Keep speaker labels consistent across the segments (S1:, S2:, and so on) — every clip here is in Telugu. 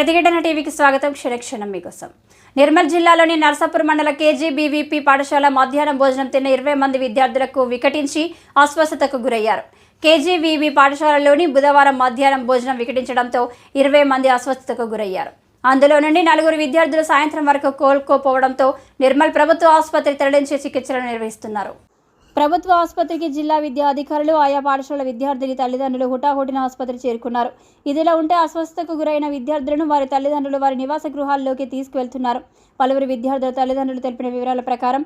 S1: ప్రతిఘటన టీవీకి స్వాగతం. క్షణక్షణం మీకోసం. నిర్మల్ జిల్లాలోని నర్సాపూర్ మండల కేజీబీవీపీ పాఠశాల మధ్యాహ్నం భోజనం తిన్న 20 మంది విద్యార్థులకు వికటించి అస్వస్థతకు గురయ్యారు. కేజీబీవీ పాఠశాలలోని బుధవారం మధ్యాహ్నం భోజనం వికటించడంతో 20 మంది అస్వస్థతకు గురయ్యారు. అందులో నుండి 4 విద్యార్థులు సాయంత్రం వరకు కోలుకోపోవడంతో నిర్మల్ ప్రభుత్వ ఆసుపత్రి తరలించి చికిత్సలు నిర్వహిస్తున్నారు. ప్రభుత్వ ఆసుపత్రికి జిల్లా విద్యా అధికారులు, ఆయా పాఠశాల విద్యార్థిని తల్లిదండ్రులు హుటాహుటిన ఆసుపత్రి చేరుకున్నారు. ఇదిలా ఉంటే అస్వస్థతకు గురైన విద్యార్థులను వారి తల్లిదండ్రులు వారి నివాస గృహాల్లోకి తీసుకువెళ్తున్నారు. పలువురు విద్యార్థుల తల్లిదండ్రులు తెలిపిన వివరాల ప్రకారం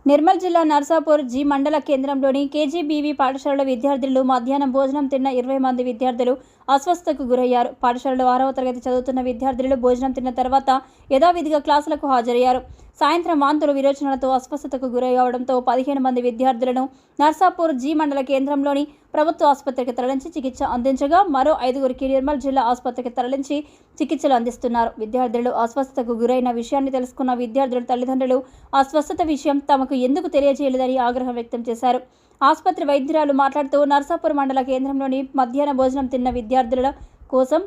S1: నిర్మల్ జిల్లా నర్సాపూర్ జి మండల కేంద్రంలోని కేజీబీవీ పాఠశాలలో విద్యార్థులు మధ్యాహ్నం భోజనం తిన్న 20 మంది విద్యార్థులు అస్వస్థతకు గురయ్యారు. పాఠశాలలో 6వ తరగతి చదువుతున్న విద్యార్థులు భోజనం తిన్న తర్వాత యథావిధిగా క్లాసులకు హాజరయ్యారు. సాయంత్రం వాంతులు విరోచనలతో అస్వస్థతకు గురయ్యడంతో 15 మంది విద్యార్థులను నర్సాపూర్ జి మండల కేంద్రంలోని ప్రభుత్వ ఆసుపత్రికి తరలించి చికిత్స అందించగా మరో 5గురికి నిర్మల్ జిల్లా ఆసుపత్రికి తరలించి చికిత్సలు అందిస్తున్నారు. విద్యార్థులు అస్వస్థతకు గురైన విషయాన్ని తెలుసుకున్న విద్యార్థుల తల్లిదండ్రులు అస్వస్థత విషయం తమకు ఎందుకు తెలియజేయలేదని ఆగ్రహం వ్యక్తం చేశారు. ఆసుపత్రి వైద్యురాలు మాట్లాడుతూ నర్సాపూర్ మండల కేంద్రంలోని మధ్యాహ్న భోజనం తిన్న విద్యార్థుల కోసం